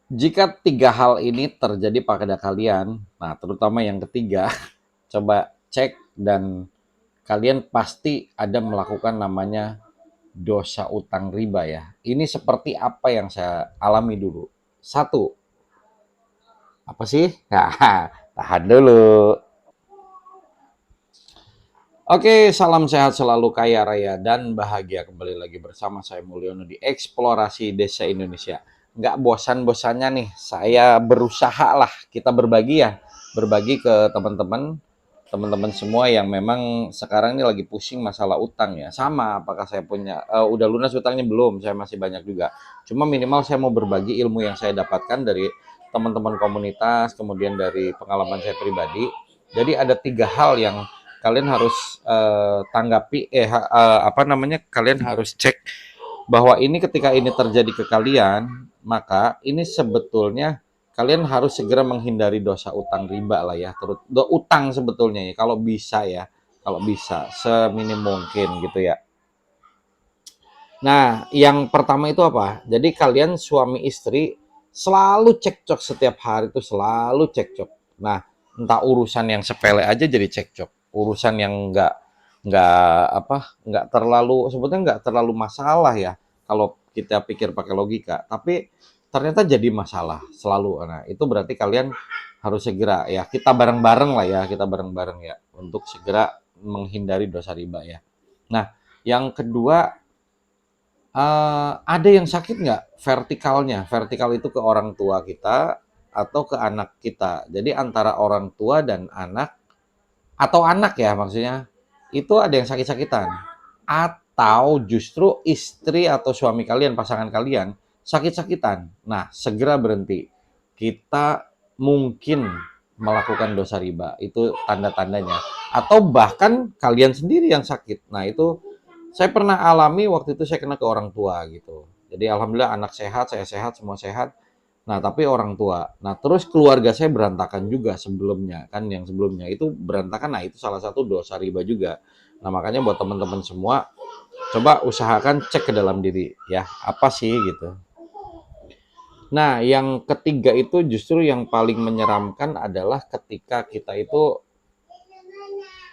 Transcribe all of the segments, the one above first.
Jika tiga hal ini terjadi pada kalian, nah terutama yang ketiga, coba cek dan kalian pasti ada melakukan namanya dosa utang riba ya. Ini seperti apa yang saya alami dulu. Satu, apa sih? Nah, tahan dulu. Oke, salam sehat selalu, kaya raya dan bahagia. Kembali lagi bersama saya Mulyono di Eksplorasi Desa Indonesia. Nggak bosan-bosannya nih, saya berusaha lah kita berbagi ya. Berbagi ke teman-teman semua yang memang sekarang ini lagi pusing masalah utang ya. Sama, apakah saya punya, udah lunas utangnya belum, saya masih banyak juga. Cuma minimal saya mau berbagi ilmu yang saya dapatkan dari teman-teman komunitas, kemudian dari pengalaman saya pribadi. Jadi ada tiga hal yang kalian harus tanggapi apa namanya, kalian harus cek bahwa ini ketika ini terjadi ke kalian, maka ini sebetulnya kalian harus segera menghindari dosa utang riba lah ya, terus utang sebetulnya ya kalau bisa seminim mungkin gitu ya. Nah, yang pertama itu apa? Jadi kalian suami istri selalu cekcok setiap hari itu selalu cekcok. Nah, entah urusan yang sepele aja jadi cekcok. Urusan yang nggak terlalu sebetulnya nggak terlalu masalah ya kalau kita pikir pakai logika. Tapi ternyata jadi masalah selalu. Nah, itu berarti kalian harus segera ya kita bareng-bareng lah ya kita bareng-bareng ya untuk segera menghindari dosa riba ya. Nah, yang kedua ada yang sakit nggak vertikalnya? Vertikal itu ke orang tua kita atau ke anak kita. Jadi antara orang tua dan anak atau anak ya maksudnya, itu ada yang sakit-sakitan. Atau justru istri atau suami kalian, pasangan kalian sakit-sakitan. Nah, segera berhenti. Kita mungkin melakukan dosa riba, itu tanda-tandanya. Atau bahkan kalian sendiri yang sakit. Nah, itu saya pernah alami waktu itu saya kena ke orang tua gitu. Jadi alhamdulillah anak sehat, saya sehat, semua sehat. Nah, tapi orang tua. Nah, terus keluarga saya berantakan juga sebelumnya, kan yang sebelumnya itu berantakan. Nah, itu salah satu dosa riba juga. Nah, makanya buat teman-teman semua, coba usahakan cek ke dalam diri ya, apa sih gitu. Nah, yang ketiga itu justru yang paling menyeramkan adalah ketika kita itu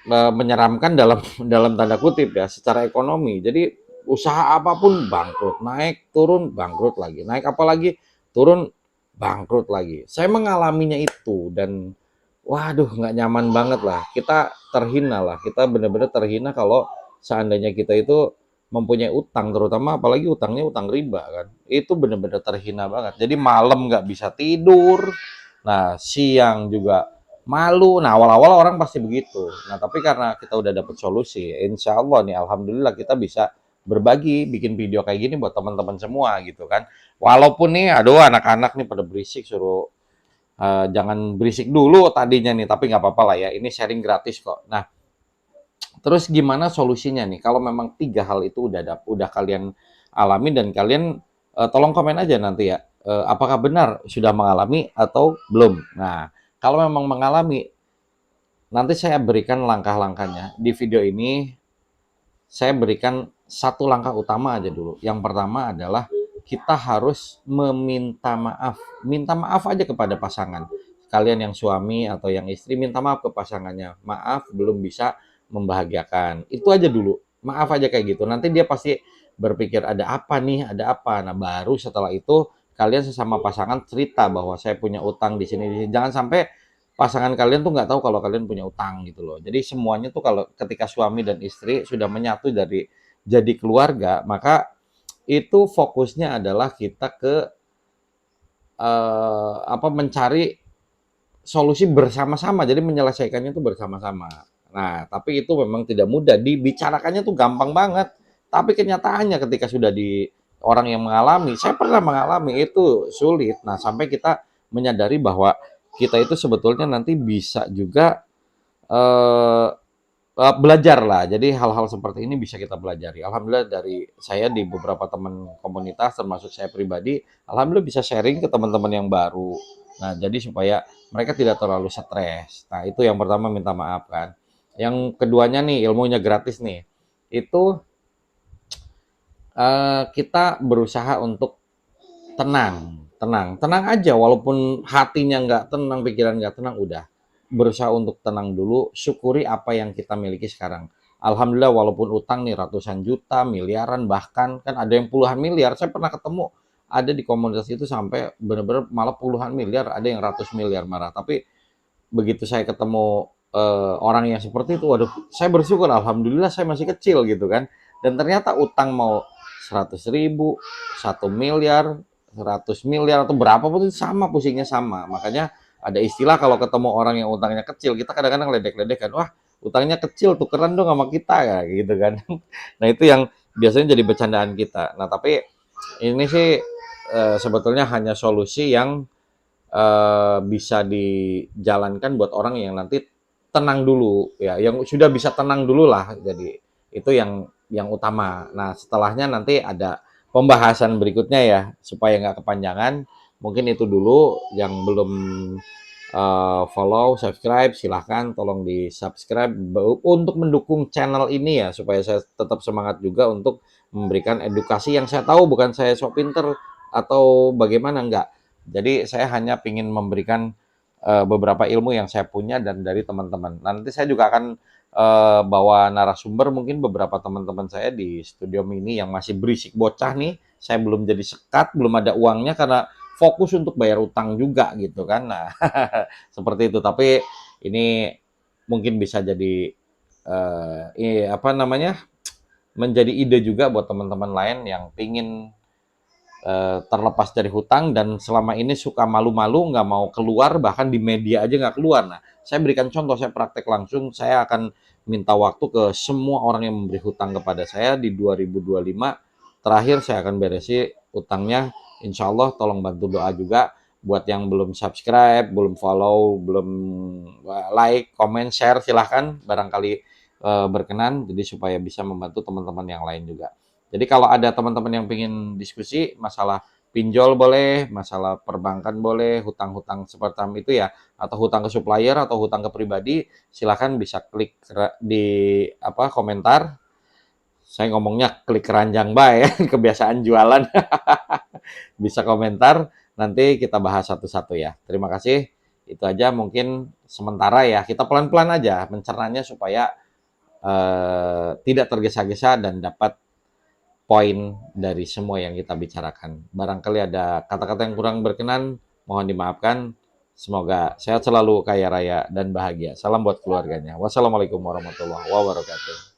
menyeramkan dalam dalam tanda kutip ya secara ekonomi. Jadi usaha apapun bangkrut, naik turun bangkrut lagi, naik apalagi turun bangkrut lagi. Saya mengalaminya itu dan waduh nggak nyaman banget lah. Kita terhina lah, kita benar-benar terhina kalau seandainya kita itu mempunyai utang, terutama apalagi utangnya utang riba kan. Itu benar-benar terhina banget. Jadi malam nggak bisa tidur, nah siang juga malu. Nah, awal-awal orang pasti begitu. Nah, tapi karena kita udah dapet solusi, insya Allah nih, alhamdulillah kita bisa berbagi, bikin video kayak gini buat teman-teman semua gitu kan. Walaupun nih, aduh anak-anak nih pada berisik, suruh jangan berisik dulu tadinya nih, tapi nggak apa-apa lah ya. Ini sharing gratis kok. Nah, terus gimana solusinya nih? Kalau memang tiga hal itu udah kalian alami dan kalian tolong komen aja nanti ya. Apakah benar sudah mengalami atau belum? Nah, kalau memang mengalami, nanti saya berikan langkah-langkahnya. Di video ini saya berikan satu langkah utama aja dulu. Yang pertama adalah kita harus meminta maaf. Minta maaf aja kepada pasangan. Kalian yang suami atau yang istri minta maaf ke pasangannya. Maaf belum bisa membahagiakan. Itu aja dulu. Maaf aja kayak gitu. Nanti dia pasti berpikir ada apa nih, ada apa. Nah, baru setelah itu kalian sesama pasangan cerita bahwa saya punya utang di sini, di sini. Jangan sampai pasangan kalian tuh nggak tahu kalau kalian punya utang gitu loh. Jadi semuanya tuh kalau ketika suami dan istri sudah menyatu dari jadi keluarga, maka itu fokusnya adalah kita ke apa mencari solusi bersama-sama. Jadi menyelesaikannya itu bersama-sama. Nah, tapi itu memang tidak mudah. Dibicarakannya tuh gampang banget. Tapi kenyataannya ketika sudah di orang yang mengalami, saya pernah mengalami itu sulit. Nah, sampai kita menyadari bahwa kita itu sebetulnya nanti bisa juga eh, belajar lah. Jadi hal-hal seperti ini bisa kita pelajari. Alhamdulillah dari saya di beberapa teman komunitas termasuk saya pribadi, alhamdulillah bisa sharing ke teman-teman yang baru. Nah, jadi supaya mereka tidak terlalu stres. Nah, itu yang pertama minta maaf kan. Yang keduanya nih ilmunya gratis nih. Itu kita berusaha untuk tenang, tenang. Tenang aja walaupun hatinya nggak tenang, pikiran nggak tenang, udah. Berusaha untuk tenang dulu, syukuri apa yang kita miliki sekarang. Alhamdulillah walaupun utang nih ratusan juta, miliaran, bahkan kan ada yang puluhan miliar. Saya pernah ketemu ada di komunitas itu sampai benar-benar malah puluhan miliar, ada yang ratus miliar marah. Tapi begitu saya ketemu orang yang seperti itu, waduh, saya bersyukur, alhamdulillah saya masih kecil gitu kan. Dan ternyata utang mau 100.000, 1 miliar, 100 miliar atau berapa pun itu sama, pusingnya sama. Makanya ada istilah kalau ketemu orang yang utangnya kecil, kita kadang-kadang ledek-ledek kan, wah utangnya kecil, tukeran dong sama kita ya gitu kan. Nah itu yang biasanya jadi bercandaan kita. Nah tapi ini sih sebetulnya hanya solusi yang bisa dijalankan buat orang yang nanti tenang dulu ya, yang sudah bisa tenang dulu lah. Jadi itu yang utama. Nah setelahnya nanti ada pembahasan berikutnya ya, supaya nggak kepanjangan. Mungkin itu dulu yang belum follow, subscribe, silahkan tolong di subscribe untuk mendukung channel ini ya, supaya saya tetap semangat juga untuk memberikan edukasi yang saya tahu, bukan saya sok pinter atau bagaimana, enggak. Jadi saya hanya ingin memberikan beberapa ilmu yang saya punya dan dari teman-teman. Nanti saya juga akan bawa narasumber, mungkin beberapa teman-teman saya di studio mini yang masih berisik bocah nih. Saya belum jadi sekat, belum ada uangnya karena fokus untuk bayar utang juga gitu kan. Nah, seperti itu. Tapi ini mungkin bisa jadi apa namanya? Menjadi ide juga buat teman-teman lain yang pingin terlepas dari hutang dan selama ini suka malu-malu, nggak mau keluar, bahkan di media aja nggak keluar. Nah, saya berikan contoh, saya praktek langsung, saya akan minta waktu ke semua orang yang memberi hutang kepada saya di 2025. Terakhir saya akan beresi utangnya, insya Allah tolong bantu doa juga buat yang belum subscribe, belum follow, belum like, comment, share, silahkan barangkali berkenan, jadi supaya bisa membantu teman-teman yang lain juga. Jadi kalau ada teman-teman yang pengen diskusi masalah pinjol boleh, masalah perbankan boleh, hutang-hutang seperti itu ya, atau hutang ke supplier atau hutang ke pribadi, silakan bisa klik di apa komentar. Saya ngomongnya klik keranjang bae ya, kebiasaan jualan. Bisa komentar, nanti kita bahas satu-satu ya. Terima kasih. Itu aja mungkin sementara ya. Kita pelan-pelan aja mencernanya supaya tidak tergesa-gesa dan dapat poin dari semua yang kita bicarakan. Barangkali ada kata-kata yang kurang berkenan, mohon dimaafkan. Semoga sehat selalu, kaya raya, dan bahagia. Salam buat keluarganya. Wassalamualaikum warahmatullahi wabarakatuh.